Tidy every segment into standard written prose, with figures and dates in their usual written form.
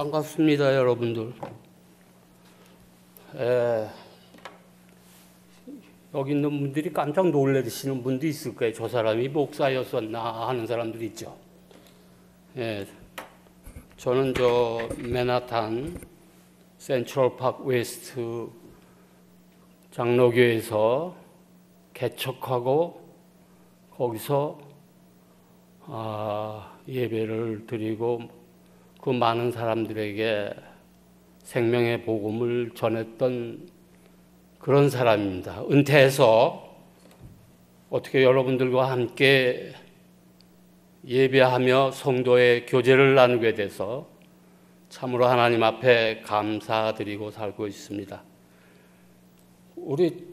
반갑습니다, 여러분들. 여기 있는 분들이 깜짝 놀라시는 분도 있을 거예요. 저 사람이 목사였었나 하는 사람들이 있죠. 저는 저 맨하탄 센트럴파크 웨스트 장로교에서 개척하고 거기서 예배를 드리고 그 많은 사람들에게 생명의 복음을 전했던 그런 사람입니다. 은퇴해서 어떻게 여러분들과 함께 예배하며 성도의 교제를 나누게 돼서 참으로 하나님 앞에 감사드리고 살고 있습니다. 우리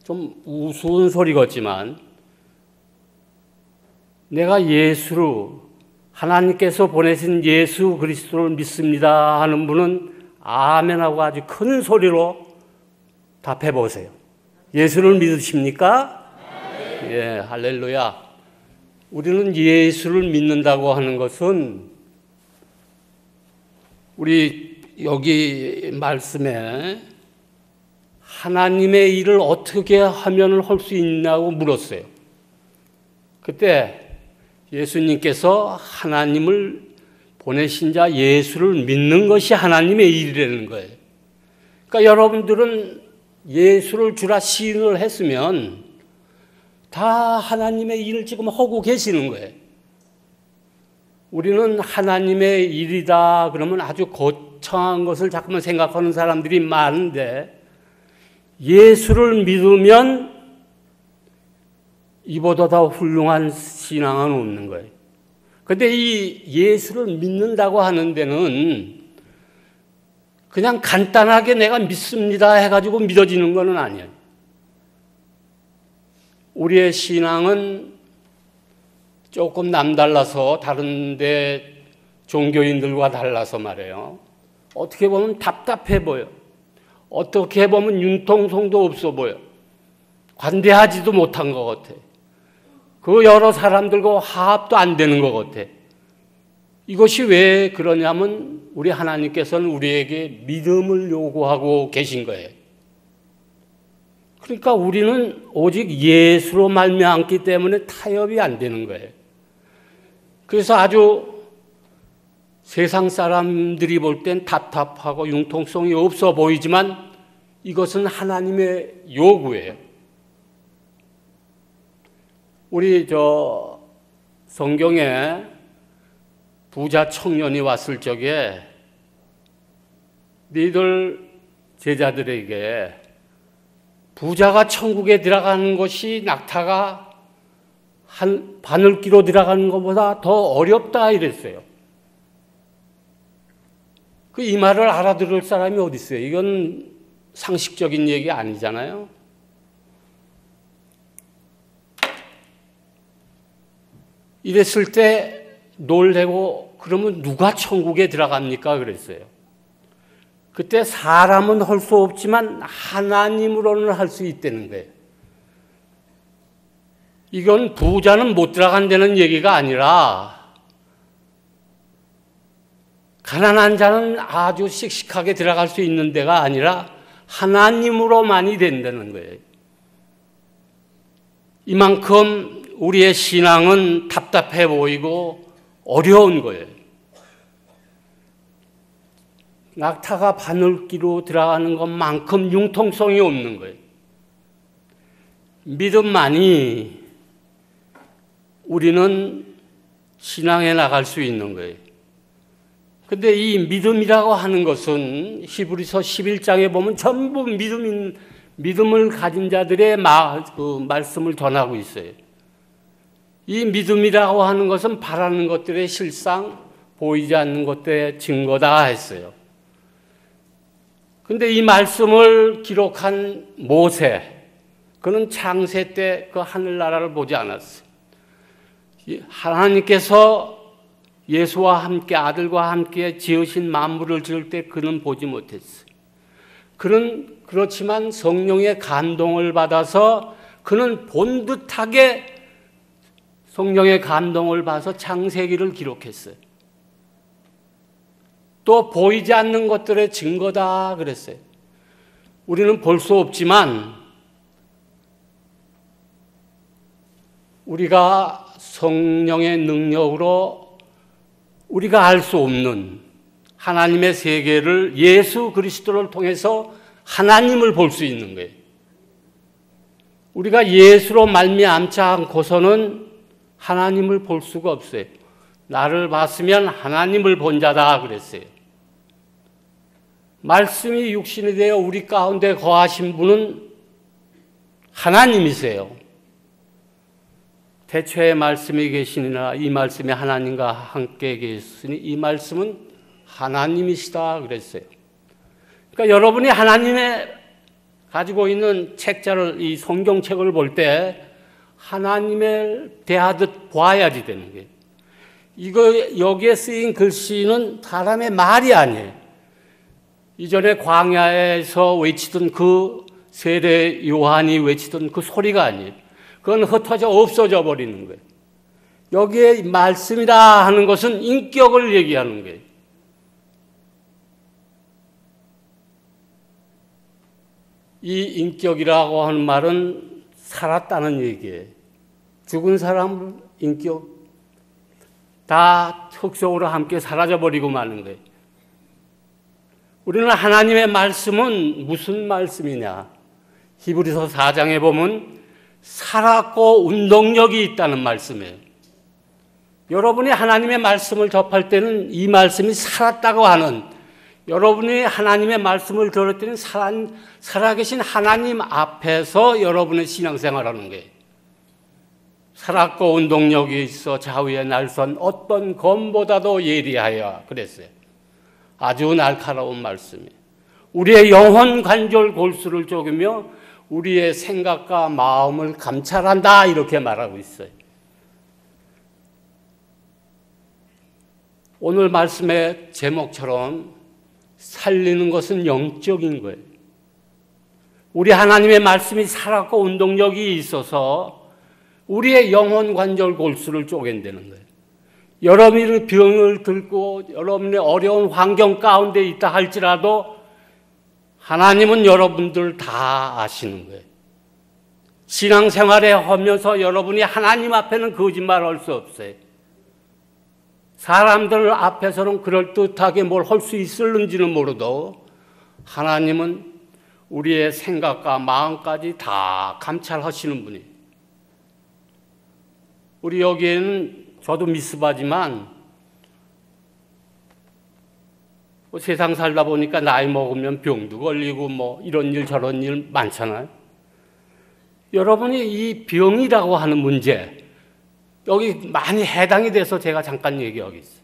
좀 우스운 소리 같지만 내가 하나님께서 보내신 예수 그리스도를 믿습니다 하는 분은 아멘하고 아주 큰 소리로 답해 보세요. 예수를 믿으십니까? 예, 할렐루야. 우리는 예수를 믿는다고 하는 것은 우리 여기 말씀에 하나님의 일을 어떻게 하면 할 수 있냐고 물었어요. 그때 예수님께서 하나님을 보내신 자 예수를 믿는 것이 하나님의 일이라는 거예요. 그러니까 여러분들은 예수를 주라 시인을 했으면 다 하나님의 일을 지금 하고 계시는 거예요. 우리는 하나님의 일이다 그러면 아주 거창한 것을 자꾸만 생각하는 사람들이 많은데 예수를 믿으면 이보다 더 훌륭한 신앙은 없는 거예요. 그런데 이 예수를 믿는다고 하는 데는 그냥 간단하게 내가 믿습니다 해가지고 믿어지는 건 아니에요. 우리의 신앙은 조금 남달라서 다른데 종교인들과 달라서 말이에요. 어떻게 보면 답답해 보여. 어떻게 보면 융통성도 없어 보여. 관대하지도 못한 것 같아. 그 여러 사람들과 화합도 안 되는 것 같아. 이것이 왜 그러냐면 우리 하나님께서는 우리에게 믿음을 요구하고 계신 거예요. 그러니까 우리는 오직 예수로 말미암기 때문에 타협이 안 되는 거예요. 그래서 아주 세상 사람들이 볼 땐 답답하고 융통성이 없어 보이지만 이것은 하나님의 요구예요. 우리 성경에 부자 청년이 왔을 적에 너희들 제자들에게 부자가 천국에 들어가는 것이 낙타가 한 바늘기로 들어가는 것보다 더 어렵다 이랬어요. 이 말을 알아들을 사람이 어디 있어요? 이건 상식적인 얘기 아니잖아요. 이랬을 때 놀래고 그러면 누가 천국에 들어갑니까? 그랬어요. 그때 사람은 할 수 없지만 하나님으로는 할 수 있다는 거예요. 이건 부자는 못 들어간다는 얘기가 아니라 가난한 자는 아주 씩씩하게 들어갈 수 있는 데가 아니라 하나님으로만이 된다는 거예요. 이만큼 우리의 신앙은 답답해 보이고 어려운 거예요. 낙타가 바늘기로 들어가는 것만큼 융통성이 없는 거예요. 믿음만이 우리는 신앙에 나갈 수 있는 거예요. 그런데 이 믿음이라고 하는 것은 히브리서 11장에 보면 전부 믿음을 가진 자들의 말씀을 전하고 있어요. 이 믿음이라고 하는 것은 바라는 것들의 실상, 보이지 않는 것들의 증거다 했어요. 그런데 이 말씀을 기록한 모세, 그는 창세 때 그 하늘나라를 보지 않았어요. 하나님께서 예수와 함께 아들과 함께 지으신 만물을 지을 때 그는 보지 못했어요. 그는 그렇지만 성령의 감동을 받아서 그는 본듯하게 성령의 감동을 받아서 창세기를 기록했어요. 또 보이지 않는 것들의 증거다 그랬어요. 우리는 볼 수 없지만 우리가 성령의 능력으로 우리가 알 수 없는 하나님의 세계를 예수 그리스도를 통해서 하나님을 볼 수 있는 거예요. 우리가 예수로 말미암지 않고서는 하나님을 볼 수가 없어요. 나를 봤으면 하나님을 본 자다 그랬어요. 말씀이 육신이 되어 우리 가운데 거하신 분은 하나님이세요. 태초에 말씀이 계시니라 이 말씀이 하나님과 함께 계시니 이 말씀은 하나님이시다 그랬어요. 그러니까 여러분이 하나님의 가지고 있는 책자를 이 성경책을 볼 때 하나님을 대하듯 봐야지 되는 거예요. 이거 여기에 쓰인 글씨는 사람의 말이 아니에요. 이전에 광야에서 외치던 그 세례 요한이 외치던 그 소리가 아니에요. 그건 흩어져 없어져 버리는 거예요. 여기에 말씀이라 하는 것은 인격을 얘기하는 거예요. 이 인격이라고 하는 말은 살았다는 얘기예요. 죽은 사람 인격 다 흙속으로 함께 사라져버리고 마는 거예요. 우리는 하나님의 말씀은 무슨 말씀이냐? 히브리서 4장에 보면 살았고 운동력이 있다는 말씀이에요. 여러분이 하나님의 말씀을 접할 때는 이 말씀이 살았다고 하는, 여러분이 하나님의 말씀을 들을 때는 살아계신 하나님 앞에서 여러분의 신앙생활하는 거예요. 살았고 운동력이 있어 좌우에 날선 어떤 검보다도 예리하여 그랬어요. 아주 날카로운 말씀이에요. 우리의 영혼 관절 골수를 쪼개며 우리의 생각과 마음을 감찰한다 이렇게 말하고 있어요. 오늘 말씀의 제목처럼 살리는 것은 영적인 거예요. 우리 하나님의 말씀이 살았고 운동력이 있어서 우리의 영혼 관절 골수를 쪼갠다는 거예요. 여러분이 병을 들고 여러분의 어려운 환경 가운데 있다 할지라도 하나님은 여러분들 다 아시는 거예요. 신앙생활에 하면서 여러분이 하나님 앞에는 거짓말할 수 없어요. 사람들 앞에서는 그럴듯하게 뭘 할 수 있을는지는 모르도 하나님은 우리의 생각과 마음까지 다 감찰하시는 분이에요. 우리 여기에는 저도 미스바지만 세상 살다 보니까 나이 먹으면 병도 걸리고 뭐 이런 일 저런 일 많잖아요. 여러분이 이 병이라고 하는 문제 여기 많이 해당이 돼서 제가 잠깐 얘기하겠어요.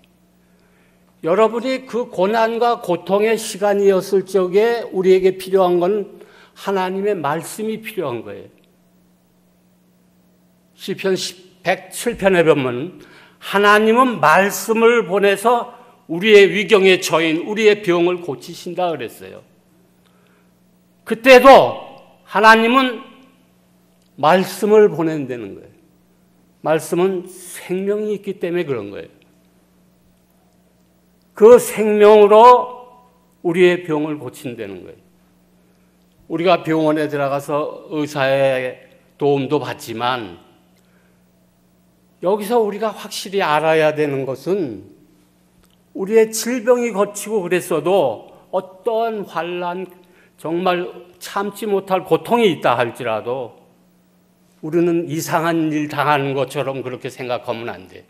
여러분이 그 고난과 고통의 시간이었을 적에 우리에게 필요한 건 하나님의 말씀이 필요한 거예요. 시편 107편에 보면 하나님은 말씀을 보내서 우리의 위경에 처인 우리의 병을 고치신다 그랬어요. 그때도 하나님은 말씀을 보낸다는 거예요. 말씀은 생명이 있기 때문에 그런 거예요. 그 생명으로 우리의 병을 고친다는 거예요. 우리가 병원에 들어가서 의사의 도움도 받지만 여기서 우리가 확실히 알아야 되는 것은 우리의 질병이 거치고 그랬어도 어떠한 환난, 정말 참지 못할 고통이 있다 할지라도 우리는 이상한 일 당하는 것처럼 그렇게 생각하면 안 돼.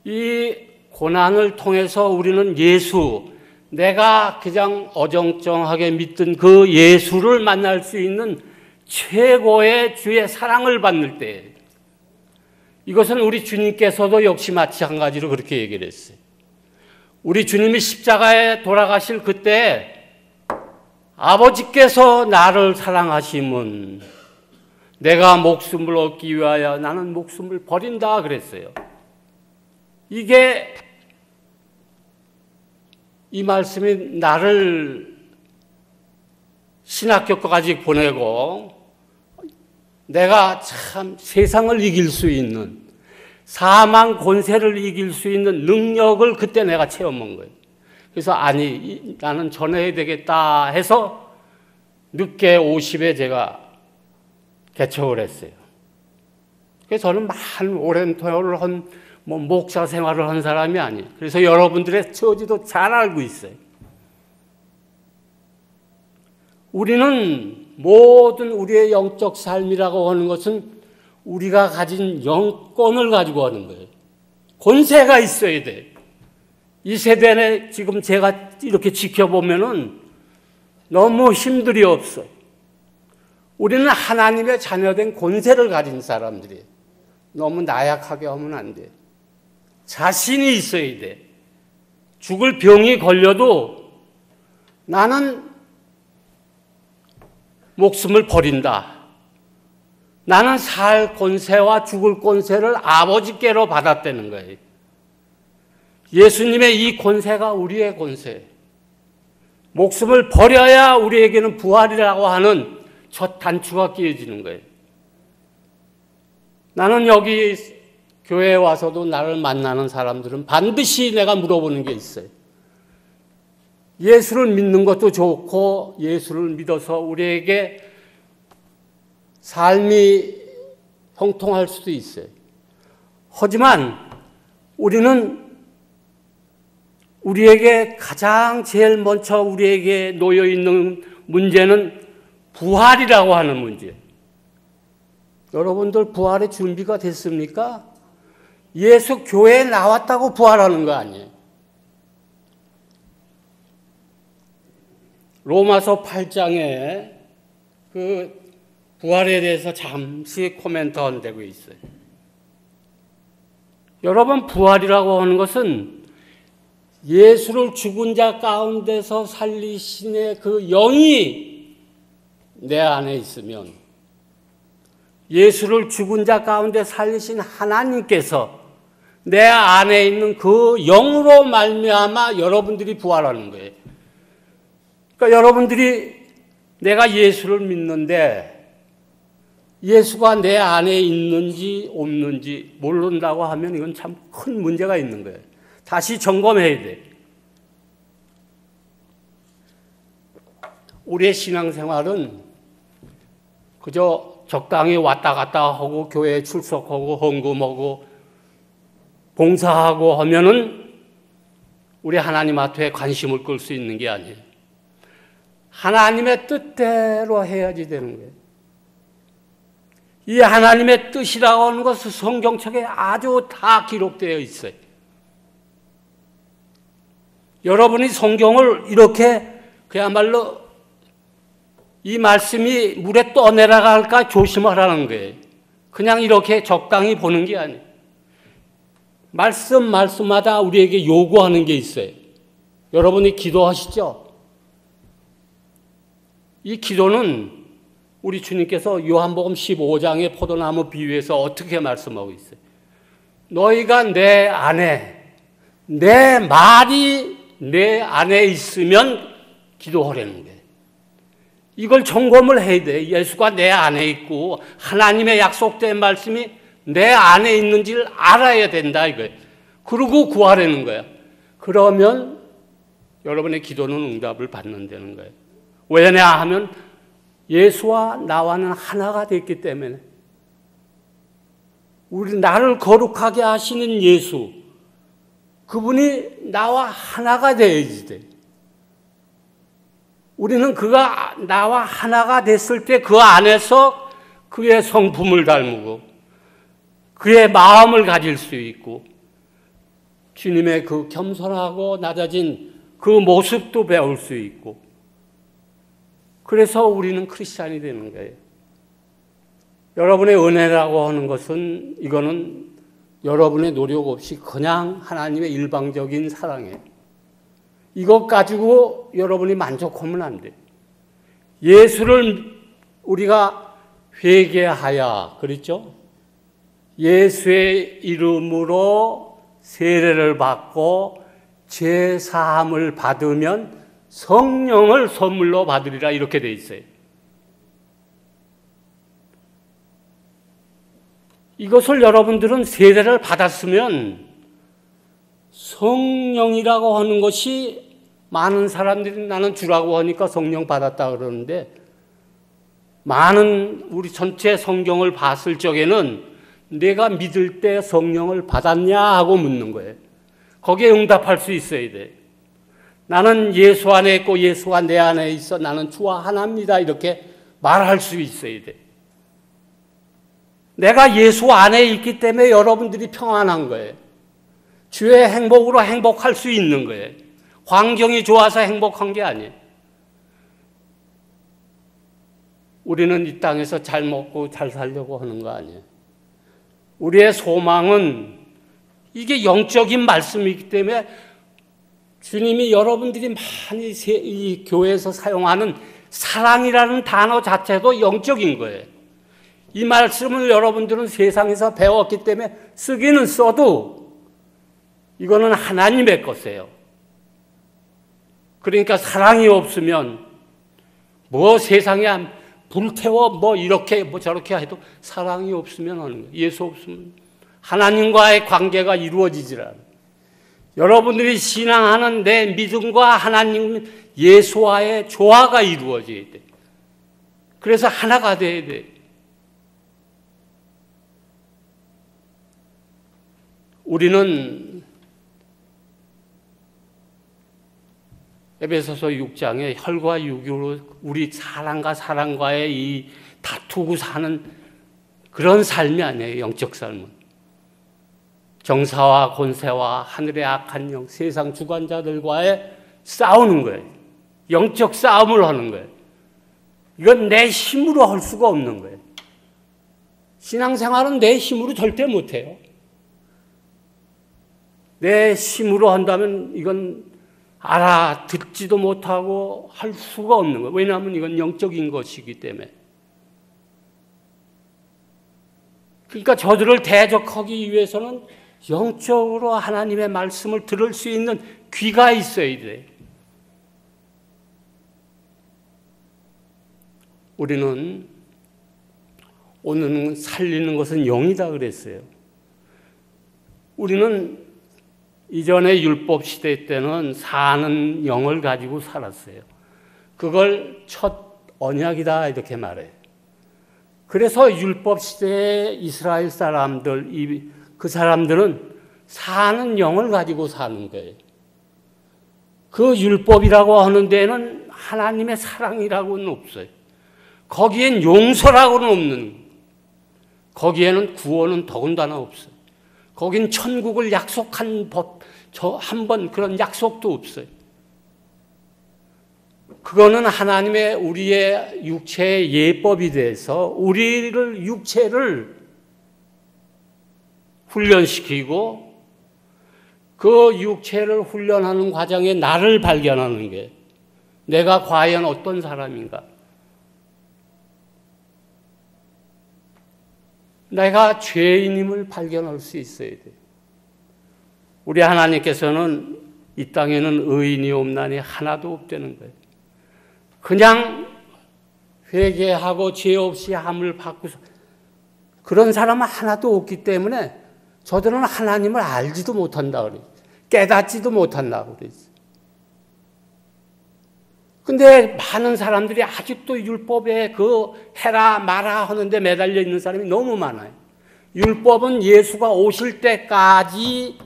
이 고난을 통해서 우리는 예수, 내가 그냥 어정쩡하게 믿던 그 예수를 만날 수 있는 최고의 주의 사랑을 받는 때, 이것은 우리 주님께서도 역시 마찬가지로 그렇게 얘기를 했어요. 우리 주님이 십자가에 돌아가실 그때 아버지께서 나를 사랑하시면 내가 목숨을 얻기 위하여 나는 목숨을 버린다 그랬어요. 이게 이 말씀이 나를 신학교까지 보내고 내가 참 세상을 이길 수 있는 사망 권세를 이길 수 있는 능력을 그때 내가 체험한 거예요. 그래서 아니, 나는 전해야 되겠다 해서 늦게 50에 제가 개척을 했어요. 그래서 저는 오랜 토요를 목사 생활을 한 사람이 아니에요. 그래서 여러분들의 처지도 잘 알고 있어요. 우리는 모든 우리의 영적 삶이라고 하는 것은 우리가 가진 영권을 가지고 하는 거예요. 권세가 있어야 돼. 이 세대에 지금 제가 이렇게 지켜보면은 너무 힘들이 없어요. 우리는 하나님의 자녀된 권세를 가진 사람들이에요. 너무 나약하게 하면 안 돼. 자신이 있어야 돼. 죽을 병이 걸려도 나는 목숨을 버린다. 나는 살 권세와 죽을 권세를 아버지께로 받았다는 거예요. 예수님의 이 권세가 우리의 권세. 목숨을 버려야 우리에게는 부활이라고 하는 첫 단추가 끼어지는 거예요. 나는 여기 교회에 와서도 나를 만나는 사람들은 반드시 내가 물어보는 게 있어요. 예수를 믿는 것도 좋고 예수를 믿어서 우리에게 삶이 형통할 수도 있어요. 하지만 우리는 우리에게 가장 제일 먼저 우리에게 놓여 있는 문제는 부활이라고 하는 문제예요. 여러분들 부활의 준비가 됐습니까? 예수 교회에 나왔다고 부활하는 거 아니에요. 로마서 8장에 그 부활에 대해서 잠시 코멘트한 되고 있어요. 여러분, 부활이라고 하는 것은 예수를 죽은 자 가운데서 살리신의 그 영이 내 안에 있으면, 예수를 죽은 자 가운데 살리신 하나님께서 내 안에 있는 그 영으로 말미암아 여러분들이 부활하는 거예요. 그러니까 여러분들이 내가 예수를 믿는데 예수가 내 안에 있는지 없는지 모른다고 하면 이건 참 큰 문제가 있는 거예요. 다시 점검해야 돼. 우리의 신앙생활은 그저 적당히 왔다 갔다 하고 교회에 출석하고 헌금하고 봉사하고 하면은 우리 하나님 앞에 관심을 끌 수 있는 게 아니에요. 하나님의 뜻대로 해야지 되는 거예요. 이 하나님의 뜻이라고 하는 것은 성경책에 아주 다 기록되어 있어요. 여러분이 성경을 이렇게 그야말로 이 말씀이 물에 떠내려갈까 조심하라는 거예요. 그냥 이렇게 적당히 보는 게 아니에요. 말씀마다 우리에게 요구하는 게 있어요. 여러분이 기도하시죠? 이 기도는 우리 주님께서 요한복음 15장의 포도나무 비유에서 어떻게 말씀하고 있어요? 너희가 내 안에, 내 말이 내 안에 있으면 기도하라는 거예요. 이걸 점검을 해야 돼. 예수가 내 안에 있고 하나님의 약속된 말씀이 내 안에 있는지를 알아야 된다 이거예요. 그러고 구하라는 거야. 그러면 여러분의 기도는 응답을 받는다는 거예요. 왜냐 하면 예수와 나와는 하나가 됐기 때문에. 나를 거룩하게 하시는 예수, 그분이 나와 하나가 되어야지 돼. 우리는 그가 나와 하나가 됐을 때 그 안에서 그의 성품을 닮고 그의 마음을 가질 수 있고 주님의 그 겸손하고 낮아진 그 모습도 배울 수 있고, 그래서 우리는 크리스찬이 되는 거예요. 여러분의 은혜라고 하는 것은 이거는 여러분의 노력 없이 그냥 하나님의 일방적인 사랑이에요. 이것 가지고 여러분이 만족하면 안 돼요. 예수를 우리가 회개하여, 그렇죠? 예수의 이름으로 세례를 받고 죄 사함을 받으면 성령을 선물로 받으리라 이렇게 돼 있어요. 이것을 여러분들은 세례를 받았으면 성령이라고 하는 것이 많은 사람들이 나는 주라고 하니까 성령 받았다 그러는데, 많은 우리 전체 성경을 봤을 적에는 내가 믿을 때 성령을 받았냐 하고 묻는 거예요. 거기에 응답할 수 있어야 돼. 나는 예수 안에 있고 예수가 내 안에 있어 나는 주와 하나입니다. 이렇게 말할 수 있어야 돼. 내가 예수 안에 있기 때문에 여러분들이 평안한 거예요. 주의 행복으로 행복할 수 있는 거예요. 환경이 좋아서 행복한 게 아니에요. 우리는 이 땅에서 잘 먹고 잘 살려고 하는 거 아니에요. 우리의 소망은 이게 영적인 말씀이기 때문에 주님이 여러분들이 많이 이 교회에서 사용하는 사랑이라는 단어 자체도 영적인 거예요. 이 말씀을 여러분들은 세상에서 배웠기 때문에 쓰기는 써도 이거는 하나님의 것이에요. 그러니까 사랑이 없으면 뭐 세상에 불태워 뭐 이렇게 뭐 저렇게 해도 사랑이 없으면 하는 거예요. 예수 없으면 하나님과의 관계가 이루어지질 않아요. 여러분들이 신앙하는 내 믿음과 하나님 예수와의 조화가 이루어져야 돼. 그래서 하나가 돼야 돼. 우리는 에베소서 6장에 혈과 육으로 우리 사랑과 사랑과의 이 다투고 사는 그런 삶이 아니에요. 영적 삶은. 정사와 권세와 하늘의 악한 영, 세상 주관자들과의 싸우는 거예요. 영적 싸움을 하는 거예요. 이건 내 힘으로 할 수가 없는 거예요. 신앙생활은 내 힘으로 절대 못해요. 내 힘으로 한다면 이건 알아듣지도 못하고 할 수가 없는 거예요. 왜냐하면 이건 영적인 것이기 때문에. 그러니까 저들을 대적하기 위해서는 영적으로 하나님의 말씀을 들을 수 있는 귀가 있어야 돼요. 우리는 오늘은 살리는 것은 영이다 그랬어요. 우리는 이전에 율법 시대 때는 사는 영을 가지고 살았어요. 그걸 첫 언약이다 이렇게 말해요. 그래서 율법 시대의 이스라엘 사람들, 그 사람들은 사는 영을 가지고 사는 거예요. 그 율법이라고 하는 데는 하나님의 사랑이라고는 없어요. 거기엔 용서라고는 없는, 거기에는 구원은 더군다나 없어요. 거긴 천국을 약속한 법, 한 번 그런 약속도 없어요. 그거는 하나님의 우리의 육체의 예법이 돼서 우리를 육체를 훈련시키고 그 육체를 훈련하는 과정에 나를 발견하는 게 내가 과연 어떤 사람인가? 내가 죄인임을 발견할 수 있어야 돼. 우리 하나님께서는 이 땅에는 의인이 없나니 하나도 없다는 거예요. 그냥 회개하고 죄 없이 함을 받고 그런 사람은 하나도 없기 때문에 저들은 하나님을 알지도 못한다 그래요. 깨닫지도 못한다고 그랬어요. 근데 많은 사람들이 아직도 율법에 그 해라 마라 하는데 매달려 있는 사람이 너무 많아요. 율법은 예수가 오실 때까지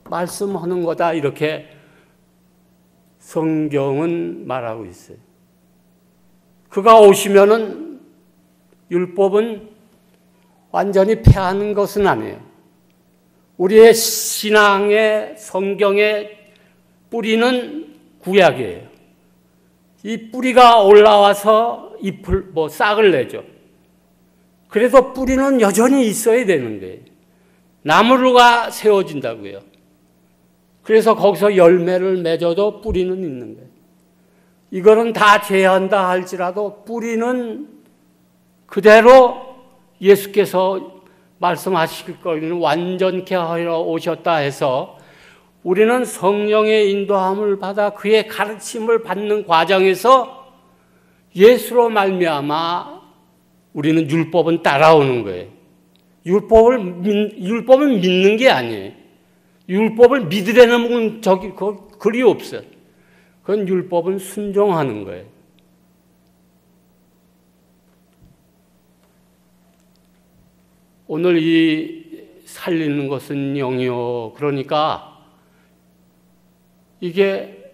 말씀하는 거다 이렇게 성경은 말하고 있어요. 그가 오시면은 율법은 완전히 폐하는 것은 아니에요. 우리의 신앙의 성경의 뿌리는 구약이에요. 이 뿌리가 올라와서 잎을 싹을 내죠. 그래서 뿌리는 여전히 있어야 되는 거예요. 나무가 세워진다고요. 그래서 거기서 열매를 맺어도 뿌리는 있는 거예요. 이거는 다 제한다 할지라도 뿌리는 그대로 예수께서 말씀하실 거는 완전케 하러 오셨다 해서 우리는 성령의 인도함을 받아 그의 가르침을 받는 과정에서 예수로 말미암아 우리는 율법은 따라오는 거예요. 율법을 믿는 게 아니에요. 율법을 믿으려는 저기 그리 없어요. 그건 율법은 순종하는 거예요. 오늘 이 살리는 것은 영이요. 그러니까 이게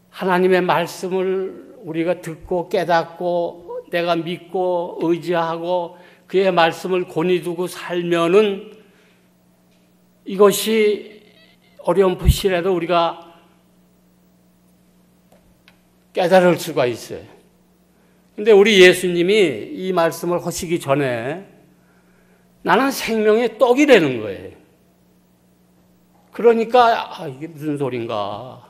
하나님의 말씀을 우리가 듣고 깨닫고 내가 믿고 의지하고 그의 말씀을 권위 두고 살면은 이것이 어렴풋이라도 우리가 깨달을 수가 있어요. 근데 우리 예수님이 이 말씀을 하시기 전에 나는 생명의 떡이라는 거예요. 그러니까 이게 무슨 소린가.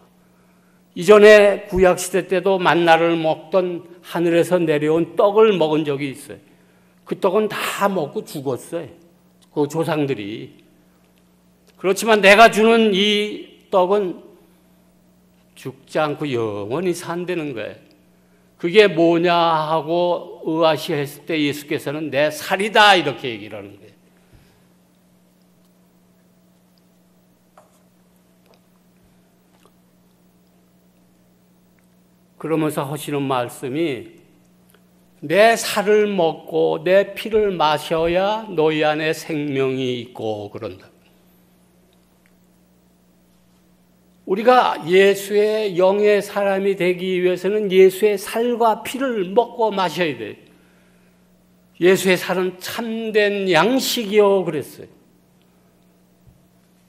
이전에 구약시대 때도 만나를 먹던 하늘에서 내려온 떡을 먹은 적이 있어요. 그 떡은 다 먹고 죽었어요. 그 조상들이. 그렇지만 내가 주는 이 떡은 죽지 않고 영원히 산다는 거예요. 그게 뭐냐 하고 의아시했을 때 예수께서는 내 살이다 이렇게 얘기를 하는 거예요. 그러면서 하시는 말씀이 내 살을 먹고 내 피를 마셔야 너희 안에 생명이 있고 그런다. 우리가 예수의 영의 사람이 되기 위해서는 예수의 살과 피를 먹고 마셔야 돼요. 예수의 살은 참된 양식이요 그랬어요.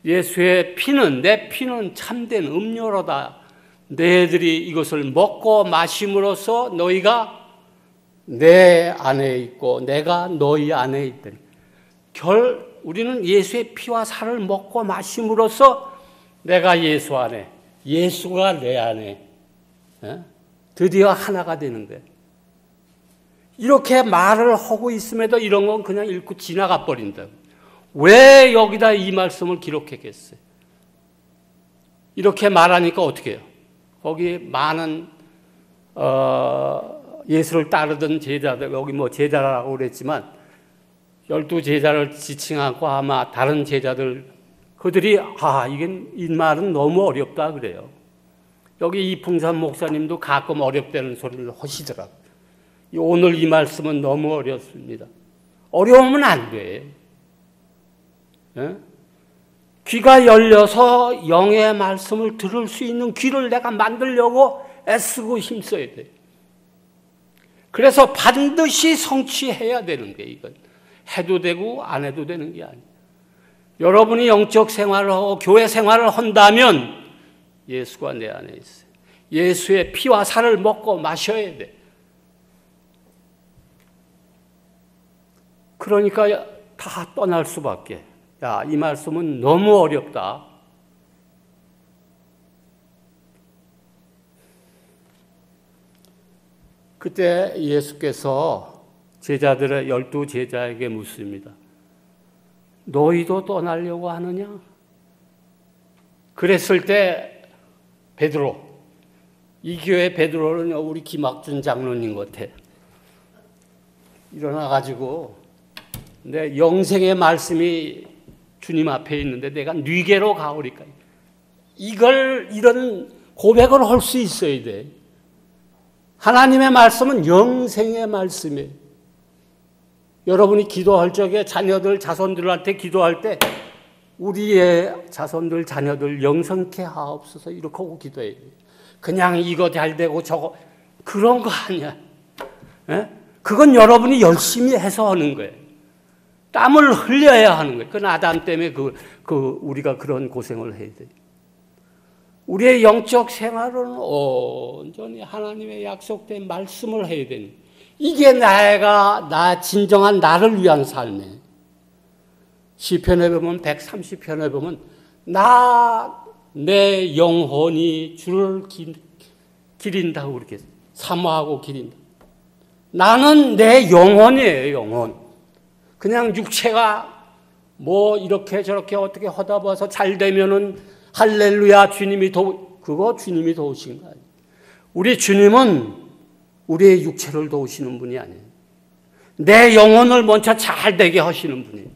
예수의 피는 내 피는 참된 음료로다. 너희들이 이것을 먹고 마심으로써 너희가 내 안에 있고 내가 너희 안에 있더니 우리는 예수의 피와 살을 먹고 마심으로써 내가 예수 안에, 예수가 내 안에 드디어 하나가 되는 거예요. 이렇게 말을 하고 있음에도 이런 건 그냥 읽고 지나가 버린다. 왜 여기다 이 말씀을 기록했겠어요? 이렇게 말하니까 어떻게 해요? 거기 많은 예수를 따르던 제자들, 여기 뭐 제자라고 그랬지만 12제자를 지칭하고 아마 다른 제자들 그들이 이 말은 너무 어렵다 그래요. 여기 이풍산 목사님도 가끔 어렵다는 소리를 하시더라고요. 오늘 이 말씀은 너무 어렵습니다. 어려우면 안 돼. 예? 귀가 열려서 영의 말씀을 들을 수 있는 귀를 내가 만들려고 애쓰고 힘써야 돼. 그래서 반드시 성취해야 되는 게 이건. 해도 되고 안 해도 되는 게 아니에요. 여러분이 영적 생활을 하고 교회 생활을 한다면 예수가 내 안에 있어요. 예수의 피와 살을 먹고 마셔야 돼. 그러니까 다 떠날 수밖에. 야, 이 말씀은 너무 어렵다. 그때 예수께서 제자들의 12제자에게 묻습니다. 너희도 떠나려고 하느냐? 그랬을 때 베드로, 이 교회 베드로는 우리 김학준 장로님 같아. 일어나가지고 내 영생의 말씀이 주님 앞에 있는데 내가 뉘게로 가오리까. 이런 고백을 할 수 있어야 돼. 하나님의 말씀은 영생의 말씀이에요. 여러분이 기도할 적에 자손들한테 기도할 때 우리의 자손들, 자녀들 영성케 하옵소서 이렇게 하고 기도해야 돼요. 그냥 이거 잘 되고 저거 그런 거 아니야. 에? 그건 여러분이 열심히 해서 하는 거예요. 땀을 흘려야 하는 거예요. 그건 아담 때문에 우리가 그런 고생을 해야 돼요. 우리의 영적 생활은 온전히 하나님의 약속된 말씀을 해야 되는 거예요. 이게 나 진정한 나를 위한 삶이에요. 시편에 보면 130편에 보면 내 영혼이 주를 기린다고 그렇게 사모하고 기린다. 나는 내 영혼이에요. 영혼. 그냥 육체가 뭐 이렇게 저렇게 어떻게 하다 봐서 잘 되면은 할렐루야 그거 주님이 도우신 거 아니에요. 우리 주님은 우리의 육체를 도우시는 분이 아니에요. 내 영혼을 먼저 잘 되게 하시는 분이에요.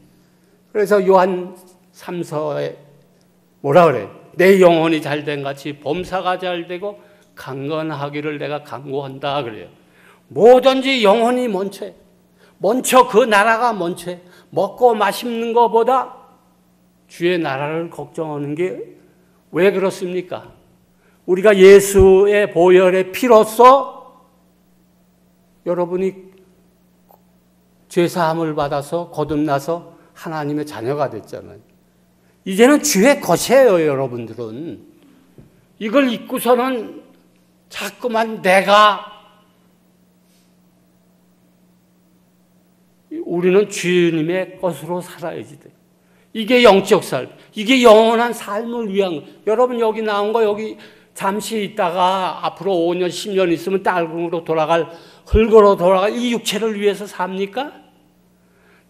그래서 요한 3서에 뭐라 그래요? 내 영혼이 잘된 같이 범사가 잘되고 강건하기를 내가 간구한다 그래요. 뭐든지 영혼이 먼저 그 나라가 먼저 먹고 마시는 것보다 주의 나라를 걱정하는 게 왜 그렇습니까? 우리가 예수의 보혈의 피로써 여러분이 죄사함을 받아서 거듭나서 하나님의 자녀가 됐잖아요. 이제는 주의 것이에요, 여러분들은. 이걸 잊고서는 자꾸만 우리는 주님의 것으로 살아야지 돼. 이게 영적 삶, 이게 영원한 삶을 위한, 여러분 여기 나온 거 여기 잠시 있다가 앞으로 5년, 10년 있으면 땅으로 흙으로 돌아갈 이 육체를 위해서 삽니까?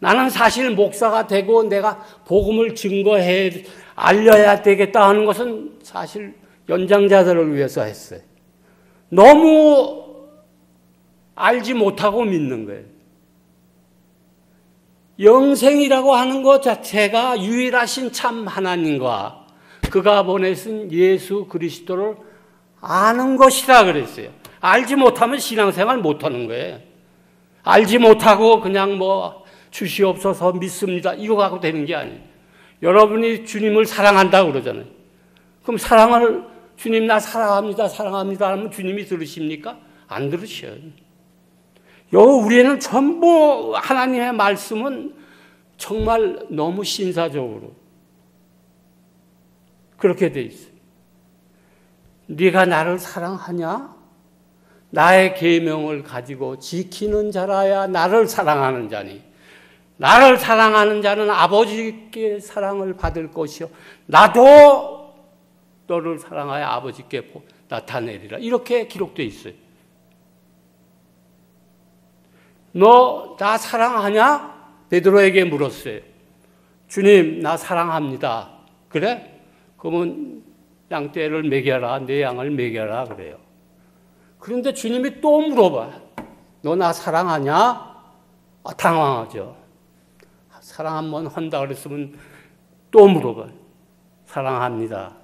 나는 사실 목사가 되고 내가 복음을 증거해 알려야 되겠다 하는 것은 사실 연장자들을 위해서 했어요. 너무 알지 못하고 믿는 거예요. 영생이라고 하는 것 자체가 유일하신 참 하나님과 그가 보내신 예수 그리스도를 아는 것이라 그랬어요. 알지 못하면 신앙생활 못하는 거예요. 알지 못하고 그냥 주시옵소서 믿습니다. 이거 갖고 되는 게 아니에요. 여러분이 주님을 사랑한다고 그러잖아요. 그럼 주님 나 사랑합니다, 사랑합니다 하면 주님이 들으십니까? 안 들으셔요. 우리는 전부 하나님의 말씀은 정말 너무 신사적으로 그렇게 돼 있어요. 네가 나를 사랑하냐? 나의 계명을 가지고 지키는 자라야 나를 사랑하는 자니 나를 사랑하는 자는 아버지께 사랑을 받을 것이요 나도 너를 사랑하여 아버지께 나타내리라. 이렇게 기록되어 있어요. 너 나 사랑하냐? 베드로에게 물었어요. 주님 나 사랑합니다. 그래? 그러면 양떼를 먹여라. 내 양을 먹여라 그래요. 그런데 주님이 또 물어봐. 너 나 사랑하냐? 당황하죠. 사랑 한번 한다 그랬으면 또 물어봐. 사랑합니다.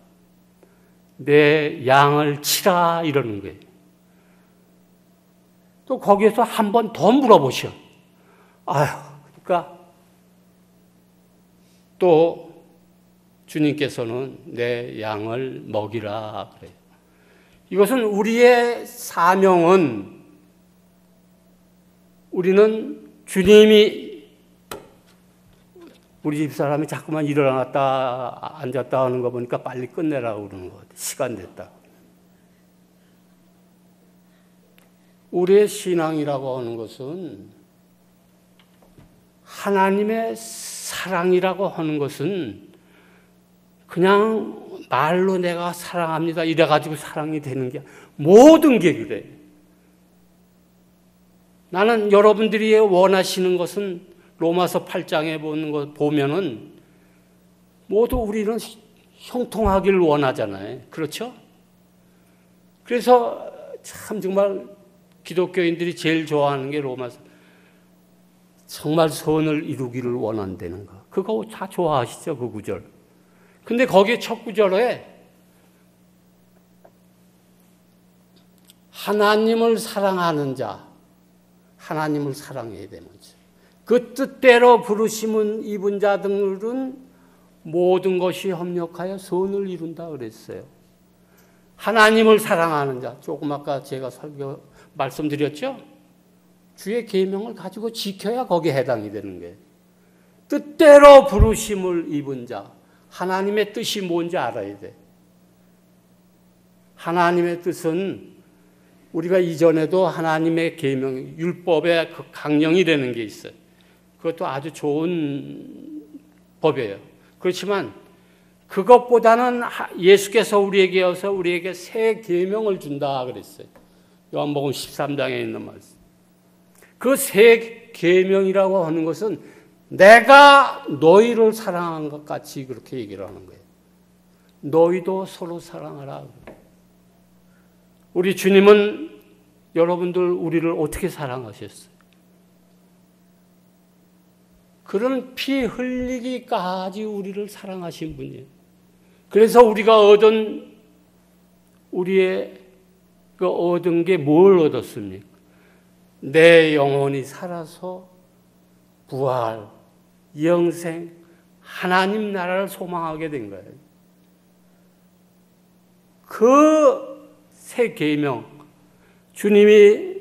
내 양을 치라 이러는 거예요. 또 거기에서 한 번 더 물어보셔. 그러니까 또 주님께서는 내 양을 먹이라 그래요. 이것은 우리의 사명은 우리는 주님이 우리 집사람이 자꾸만 일어났다 앉았다 하는 거 보니까 빨리 끝내라고 그러는 것 같아요. 시간 됐다. 우리의 신앙이라고 하는 것은 하나님의 사랑이라고 하는 것은 그냥 말로 내가 사랑합니다 이래가지고 사랑이 되는 게 모든 게 그래. 나는 여러분들이 원하시는 것은 로마서 8장에 보면은 모두 우리는 형통하기를 원하잖아요. 그렇죠? 그래서 참 정말 기독교인들이 제일 좋아하는 게 로마서. 정말 선을 이루기를 원한다는 거. 그거 다 좋아하시죠, 그 구절. 근데 거기에 첫 구절에 하나님을 사랑하는 자, 하나님을 사랑해야 되는 거죠. 그 뜻대로 부르심은 입은 자들은 모든 것이 협력하여 선을 이룬다 그랬어요. 하나님을 사랑하는 자, 조금 아까 제가 말씀드렸죠? 주의 계명을 가지고 지켜야 거기에 해당이 되는 거예요. 뜻대로 부르심을 입은 자, 하나님의 뜻이 뭔지 알아야 돼. 하나님의 뜻은 우리가 이전에도 하나님의 계명, 율법의 그 강령이 되는 게 있어요. 그것도 아주 좋은 법이에요. 그렇지만 그것보다는 예수께서 우리에게 어서 우리에게 새 계명을 준다 그랬어요. 요한복음 13장에 있는 말씀. 그 새 계명이라고 하는 것은 내가 너희를 사랑한 것 같이 그렇게 얘기를 하는 거예요. 너희도 서로 사랑하라. 우리 주님은 여러분들 우리를 어떻게 사랑하셨어요? 그런 피 흘리기까지 우리를 사랑하신 분이에요. 그래서 우리가 우리의 얻은 게 뭘 얻었습니까? 내 영혼이 살아서 부활, 영생, 하나님 나라를 소망하게 된 거예요. 그 새 계명, 주님이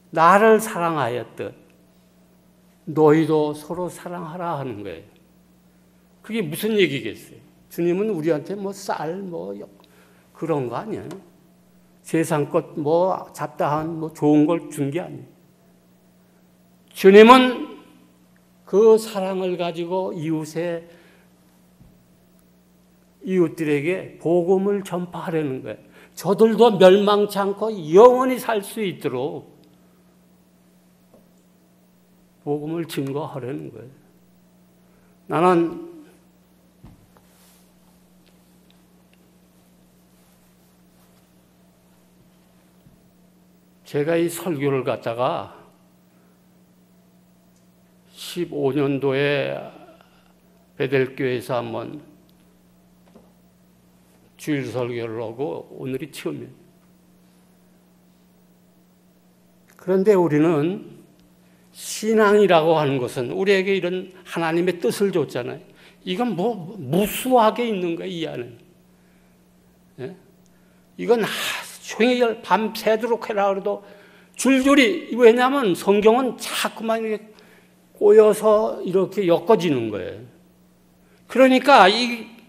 나를 사랑하였듯 너희도 서로 사랑하라 하는 거예요. 그게 무슨 얘기겠어요? 주님은 우리한테 그런 거 아니에요. 세상 것 잡다한 좋은 걸 준 게 아니에요. 주님은 그 사랑을 가지고 이웃들에게 복음을 전파하려는 거예요. 저들도 멸망치 않고 영원히 살 수 있도록 복음을 증거하려는 거예요. 나는 제가 이 설교를 갖다가 15년도에 베델교회에서 한번 주일 설교를 하고 오늘이 처음이에요. 그런데 우리는 신앙이라고 하는 것은 우리에게 이런 하나님의 뜻을 줬잖아요. 이건 무수하게 있는 거예요, 이 안에. 예? 이건 종일 밤새도록 해라 그래도 줄줄이, 왜냐하면 성경은 자꾸만 이렇게 꼬여서 이렇게 엮어지는 거예요. 그러니까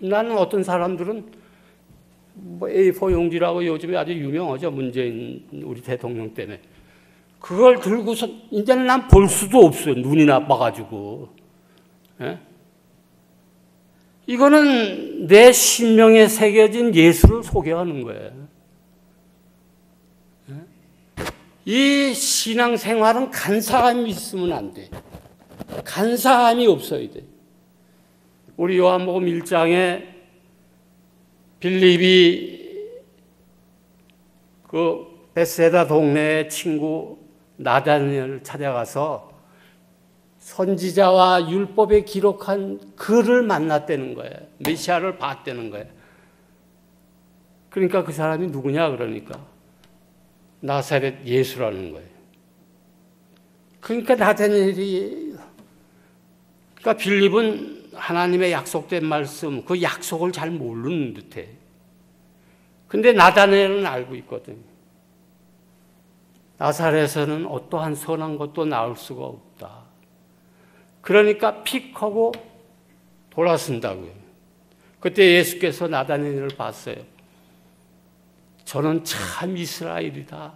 나는 어떤 사람들은 A4 용지라고 요즘에 아주 유명하죠. 문재인 우리 대통령 때문에. 그걸 들고서 이제는 난 볼 수도 없어요. 눈이 나빠가지고. 예? 이거는 내 신명에 새겨진 예수를 소개하는 거예요. 이 신앙생활은 간사함이 있으면 안 돼. 간사함이 없어야 돼. 우리 요한복음 1장에 빌립이 그 베세다 동네의 친구 나다니엘을 찾아가서 선지자와 율법에 기록한 글을 만났다는 거예요. 메시아를 봤다는 거예요. 그러니까 그 사람이 누구냐 그러니까 나사렛 예수라는 거예요. 그러니까 그러니까 빌립은 하나님의 약속된 말씀, 그 약속을 잘 모르는 듯해. 근데 나다니엘은 알고 있거든. 나사렛에서는 어떠한 선한 것도 나올 수가 없다. 그러니까 픽 하고 돌아선다고요. 그때 예수께서 나다니엘을 봤어요. 저는 참 이스라엘이다.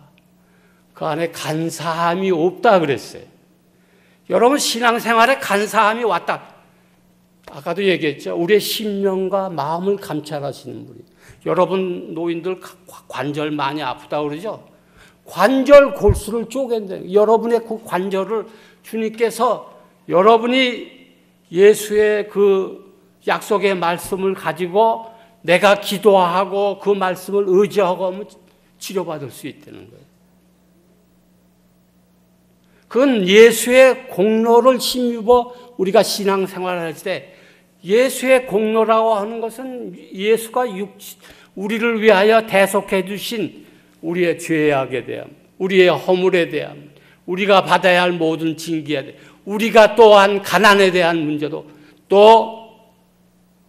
그 안에 간사함이 없다 그랬어요. 여러분 신앙생활에 간사함이 왔다. 아까도 얘기했죠. 우리의 심령과 마음을 감찰하시는 분이. 여러분 노인들 관절 많이 아프다 그러죠. 관절 골수를 쪼갠다. 여러분의 그 관절을 주님께서 여러분이 예수의 그 약속의 말씀을 가지고 내가 기도하고 그 말씀을 의지하고 하면 치료받을 수 있다는 거예요. 그건 예수의 공로를 힘입어 우리가 신앙생활을 할 때 예수의 공로라고 하는 것은 예수가 우리를 위하여 대속해 주신 우리의 죄악에 대함, 우리의 허물에 대함, 우리가 받아야 할 모든 징계에 대함, 우리가 또한 가난에 대한 문제도 또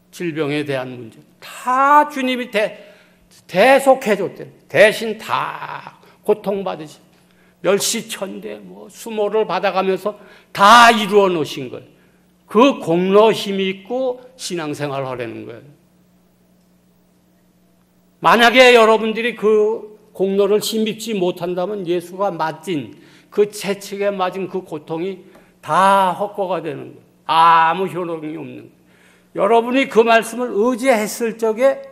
질병에 대한 문제 다 주님이 대속해 줬대. 대신 다 고통받으신 멸시천대 수모를 받아가면서 다 이루어 놓으신 거예요. 그 공로 힘이 있고 신앙생활을 하려는 거예요. 만약에 여러분들이 그 공로를 힘입지 못한다면 예수가 맞은 그 채찍에 맞은 그 고통이 다 헛거가 되는 거예요. 아무 효력이 없는 거예요. 여러분이 그 말씀을 의지했을 적에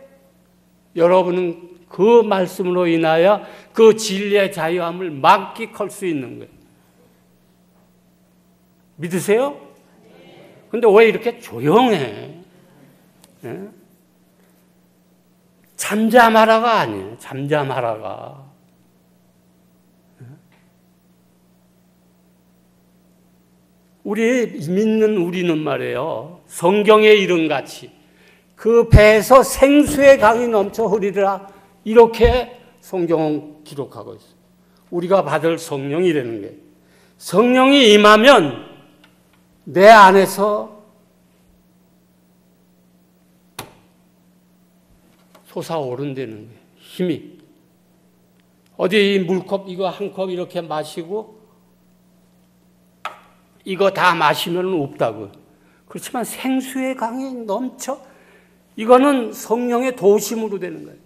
여러분은 그 말씀으로 인하여 그 진리의 자유함을 만끽할 수 있는 거예요. 믿으세요? 근데 왜 이렇게 조용해? 예? 잠잠하라가 아니에요. 잠잠하라가. 우리 믿는 우리는 말이에요. 성경의 이름같이 그 배에서 생수의 강이 넘쳐 흐리리라. 이렇게 성경은 기록하고 있어요. 우리가 받을 성령이라는 게, 성령이 임하면 내 안에서 솟아오른다는 거예요. 힘이. 어디 이 물컵 이거 한 컵 이렇게 마시고 이거 다 마시면 없다고. 그렇지만 생수의 강이 넘쳐, 이거는 성령의 도우심으로 되는 거예요.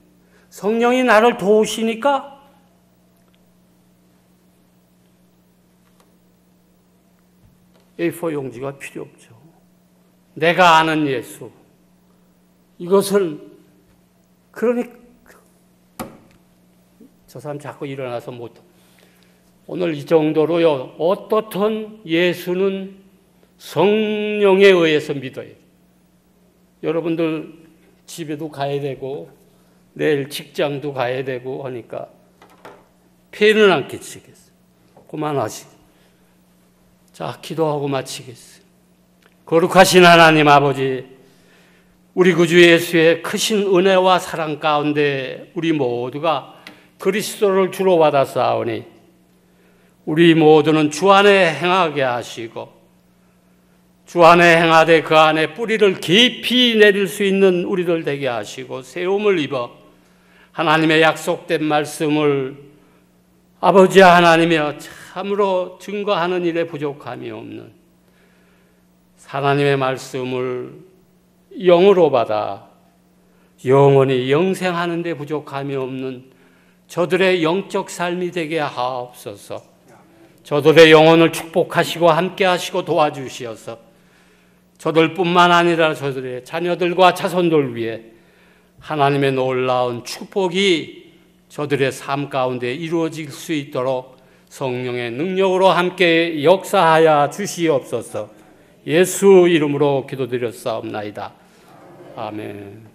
성령이 나를 도우시니까 A4 용지가 필요 없죠. 내가 아는 예수. 이것은, 그러니까 저 사람 자꾸 일어나서 못. 오늘 이 정도로요. 어떻든 예수는 성령에 의해서 믿어요. 여러분들 집에도 가야 되고 내일 직장도 가야 되고 하니까 피해는 안 끼치겠어요. 그만하시. 자, 기도하고 마치겠어요. 거룩하신 하나님 아버지, 우리 구주 예수의 크신 은혜와 사랑 가운데 우리 모두가 그리스도를 주로 받아 싸우니 우리 모두는 주 안에 행하게 하시고 주 안에 행하되 그 안에 뿌리를 깊이 내릴 수 있는 우리들 되게 하시고 세움을 입어 하나님의 약속된 말씀을 아버지 하나님이여 참으로 증거하는 일에 부족함이 없는 하나님의 말씀을 영으로 받아 영원히 영생하는 데 부족함이 없는 저들의 영적 삶이 되게 하옵소서. 저들의 영혼을 축복하시고 함께 하시고 도와주시어서 저들뿐만 아니라 저들의 자녀들과 자손들 위해 하나님의 놀라운 축복이 저들의 삶 가운데 이루어질 수 있도록 성령의 능력으로 함께 역사하여 주시옵소서. 예수 이름으로 기도드렸사옵나이다. 아멘.